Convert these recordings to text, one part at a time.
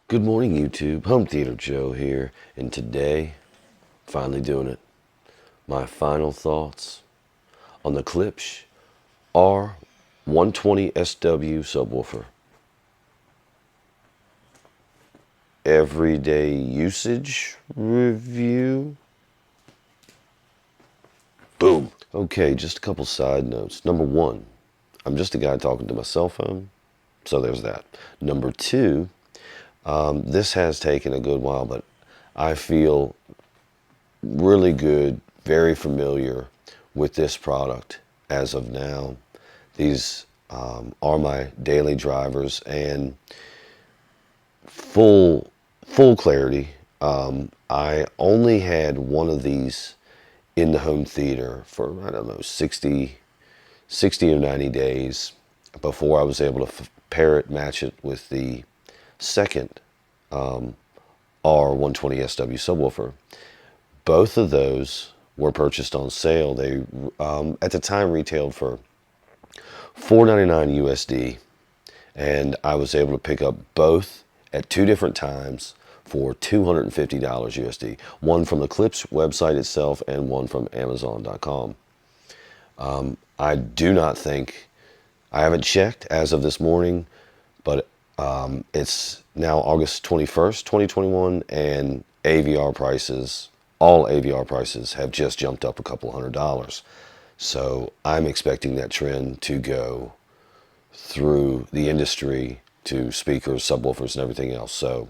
Good morning, YouTube. Home Theater Joe here, and today, finally doing it. My final thoughts on the Klipsch R120 SW subwoofer. Everyday usage review. Boom. Okay, just a couple side notes. Number one, I'm just a guy talking to my cell phone, so there's that. Number two, this has taken a good while, but I feel really good, very familiar with this product as of now. These are my daily drivers, and full clarity. I only had one of these in the home theater for, I don't know, 60 or 90 days before I was able to pair it, match it with the second R120 SW subwoofer. Both of those were purchased on sale. They, at the time, retailed for $4.99 USD, and I was able to pick up both at two different times for $250 USD. One from the Klipsch website itself and one from Amazon.com. I do not think, I haven't checked as of this morning, but it's now August 21st, 2021, and AVR prices, all AVR prices have just jumped up a couple $100. So I'm expecting that trend to go through the industry to speakers, subwoofers, and everything else. So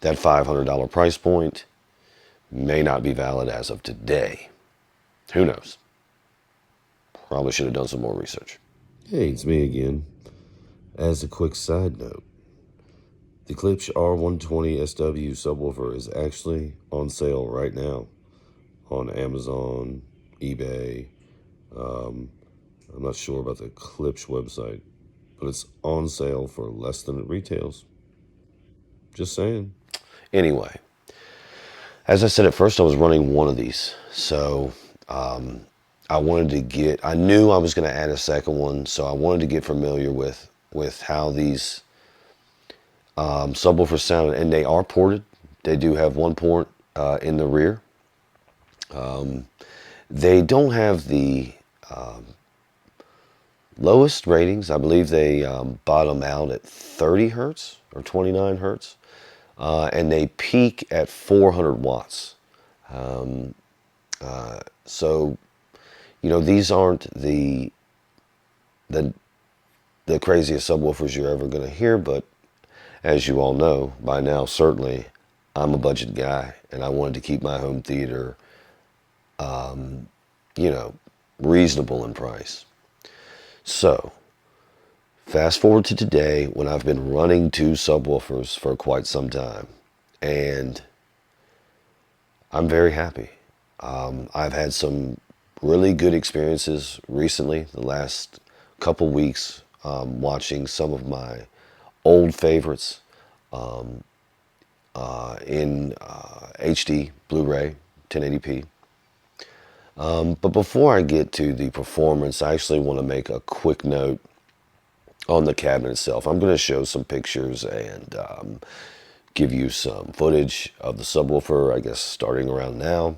that $500 price point may not be valid as of today. Who knows? Probably should have done some more research. Hey, it's me again. As a quick side note, the Klipsch R120 SW subwoofer is actually on sale right now on Amazon, eBay. I'm not sure about the Klipsch website, but it's on sale for less than it retails. Just saying. Anyway, as I said at first, I was running one of these. So I wanted to get, I knew I was going to add a second one, so I wanted to get familiar with how these subwoofers sound, and they are ported. They do have one port in the rear. They don't have the lowest ratings. I believe they bottom out at 30 hertz or 29 hertz, and they peak at 400 watts. So, you know, these aren't the craziest subwoofers you're ever going to hear, but as you all know by now, certainly I'm a budget guy, and I wanted to keep my home theater, you know, reasonable in price. So, fast forward to today when I've been running two subwoofers for quite some time, and I'm very happy. I've had some really good experiences recently, the last couple weeks, watching some of my old favorites in HD, Blu-ray, 1080p. But before I get to the performance, I actually want to make a quick note on the cabinet itself. I'm going to show some pictures and give you some footage of the subwoofer, I guess, starting around now.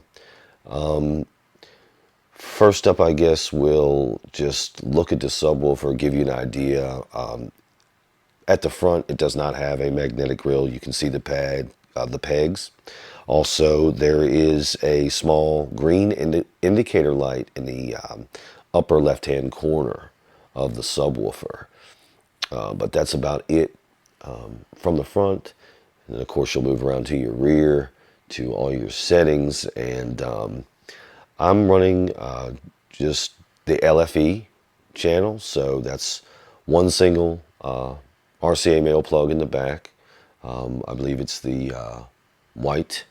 First up, I guess, we'll just look at the subwoofer, give you an idea. At the front, it does not have a magnetic grille. You can see the pegs. Also, there is a small green indicator light in the upper left-hand corner of the subwoofer. But that's about it from the front. And then, of course, you'll move around to your rear, to all your settings. And I'm running just the LFE channel. So that's one single RCA male plug in the back. I believe it's the white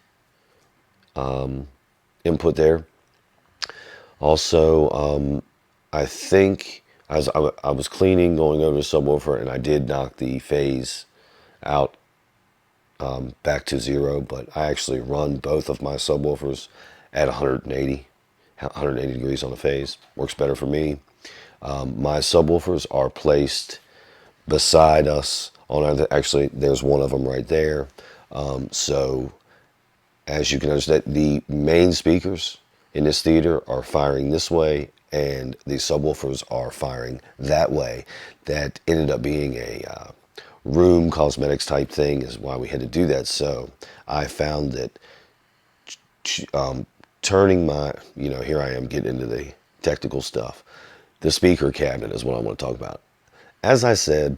input there. Also, I think I was cleaning, going over the subwoofer, and I did knock the phase out back to 0, but I actually run both of my subwoofers at 180 degrees on the phase. Works better for me. My subwoofers are placed beside us on either, actually there's one of them right there. So as you can understand, the main speakers in this theater are firing this way, and the subwoofers are firing that way. That ended up being a room cosmetics type thing, is why we had to do that. So I found that turning my, here I am getting into the technical stuff. The speaker cabinet is what I want to talk about. As I said,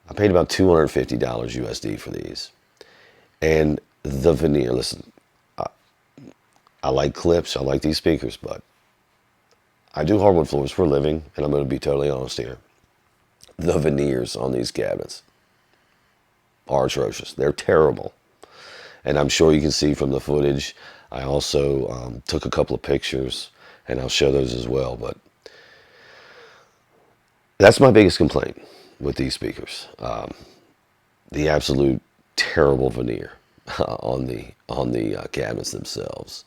I paid about $250 USD for these. And the veneer, listen, I like Klipsch, I like these speakers, but I do hardwood floors for a living, and I'm going to be totally honest here. The veneers on these cabinets are atrocious. They're terrible. And I'm sure you can see from the footage, I also took a couple of pictures, and I'll show those as well. But that's my biggest complaint with these speakers. The absolute terrible veneer on the cabinets themselves.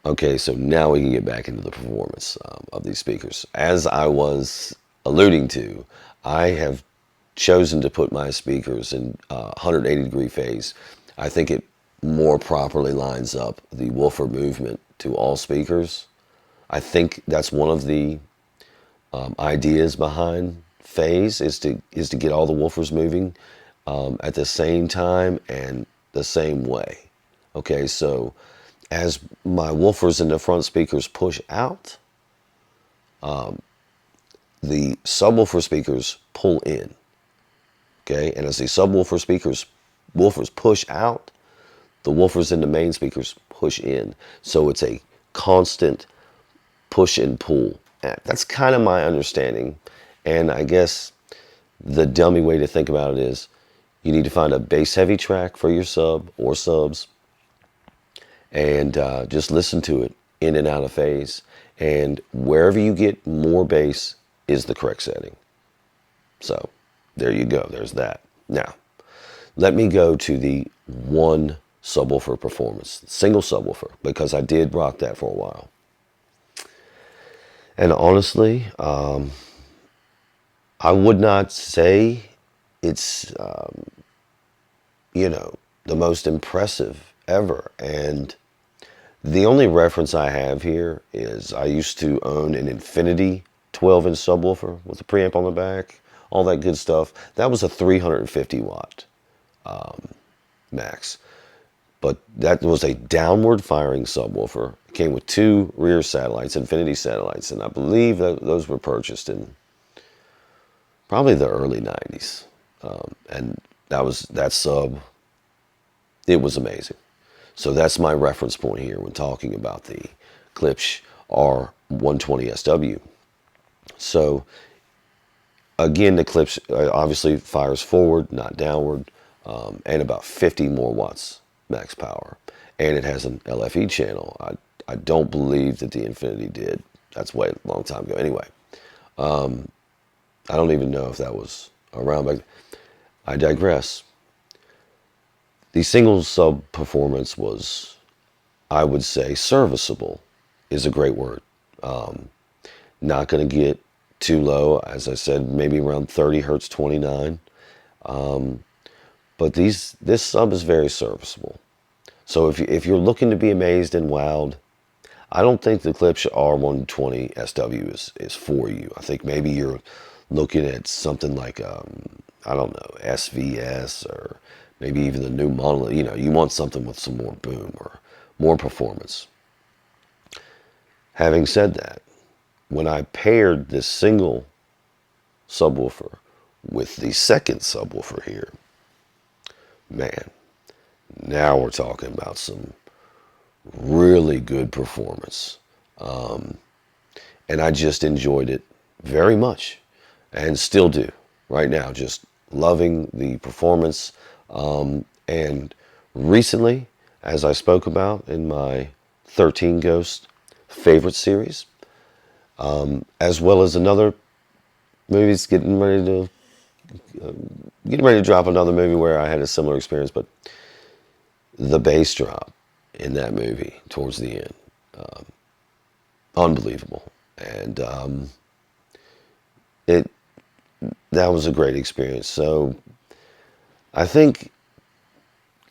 Okay, so now we can get back into the performance of these speakers. As I was alluding to, I have chosen to put my speakers in 180-degree phase. I think it more properly lines up the woofer movement to all speakers. I think that's one of the ideas behind phase is to get all the woofers moving at the same time and the same way. Okay, so as my woofers in the front speakers push out, the subwoofer speakers pull in. Okay, and as the subwoofer woofers push out, the woofers in the main speakers push in. So it's a constant push and pull. That's kind of my understanding. And I guess the dummy way to think about it is you need to find a bass heavy track for your sub or subs, and just listen to it in and out of phase. And wherever you get more bass is the correct setting. So there you go. There's that. Now, let me go to the one subwoofer performance, single subwoofer, because I did rock that for a while. And honestly, I would not say it's, the most impressive ever. And the only reference I have here is I used to own an Infinity 12-inch subwoofer with a preamp on the back, all that good stuff. That was a 350 watt max. But that was a downward firing subwoofer. It came with 2 rear satellites, Infinity satellites, and I believe that those were purchased in probably the early 90s. And that sub, it was amazing. So that's my reference point here when talking about the Klipsch R120 SW. So again, the Klipsch obviously fires forward, not downward, and about 50 more watts max power. And it has an LFE channel. I don't believe that the Infinity did. That's way a long time ago. Anyway, I don't even know if that was around back. I digress. The single sub performance was, I would say, serviceable is a great word. Not going to get too low, as I said, maybe around 30 hertz, 29. But this sub is very serviceable. So if you're looking to be amazed and wowed, I don't think the Klipsch R120 SW is for you. I think maybe you're looking at something like, I don't know, SVS, or maybe even the new model. You want something with some more boom or more performance. Having said that, when I paired this single subwoofer with the second subwoofer here, man, now we're talking about some really good performance. And I just enjoyed it very much, and still do right now. Just loving the performance. And recently, as I spoke about in my 13 Ghost favorite series, as well as another movie's getting ready to drop another movie where I had a similar experience, but the bass drop in that movie towards the end, unbelievable. And that was a great experience. So I think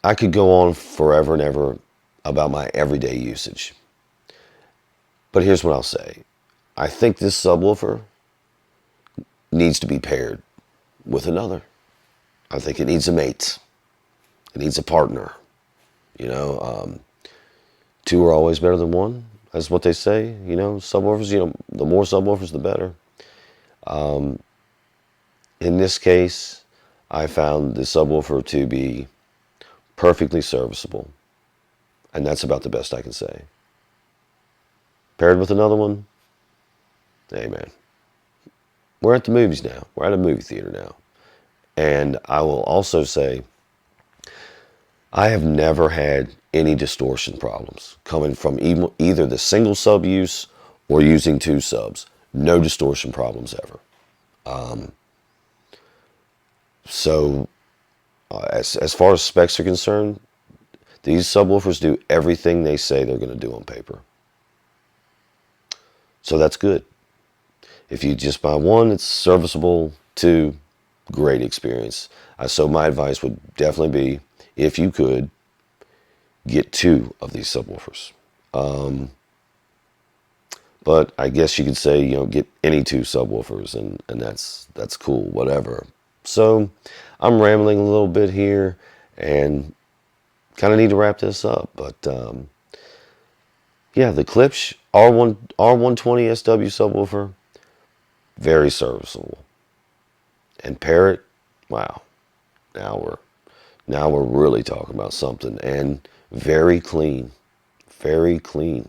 I could go on forever and ever about my everyday usage. But here's what I'll say. I think this subwoofer needs to be paired with another. I think it needs a mate. It needs a partner. You know, two are always better than one. That's what they say. You know, subwoofers, you know, the more subwoofers, the better. In this case, I found the subwoofer to be perfectly serviceable. And that's about the best I can say. Paired with another one, hey man, we're at the movies now. We're at a movie theater now. And I will also say, I have never had any distortion problems coming from either the single sub use or using two subs. No distortion problems ever. So as far as specs are concerned, these subwoofers do everything they say they're going to do on paper. So that's good. If you just buy one, it's serviceable. Two, great experience. So my advice would definitely be, if you could, get two of these subwoofers. But I guess you could say, you know, get any two subwoofers, and that's cool, whatever. So I'm rambling a little bit here and kind of need to wrap this up. But yeah, the Klipsch R120 SW subwoofer, very serviceable. And Parrot, wow, now we're really talking about something. And very clean, very clean.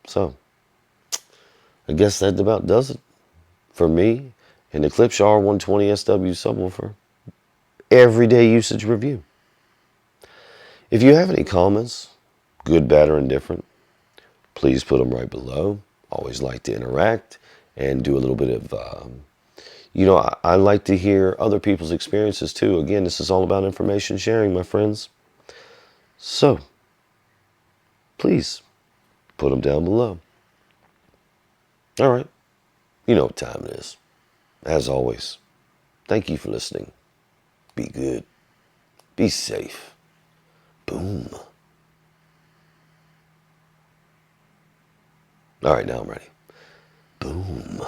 So I guess that about does it for me and the Klipsch R120 SW subwoofer everyday usage review. If you have any comments, good, bad, or indifferent, please put them right below. Always like to interact and do a little bit of, you know, I like to hear other people's experiences too. Again, this is all about information sharing, my friends. So, please put them down below. All right. You know what time it is. As always, thank you for listening. Be good. Be safe. Boom. All right, now I'm ready. Boom.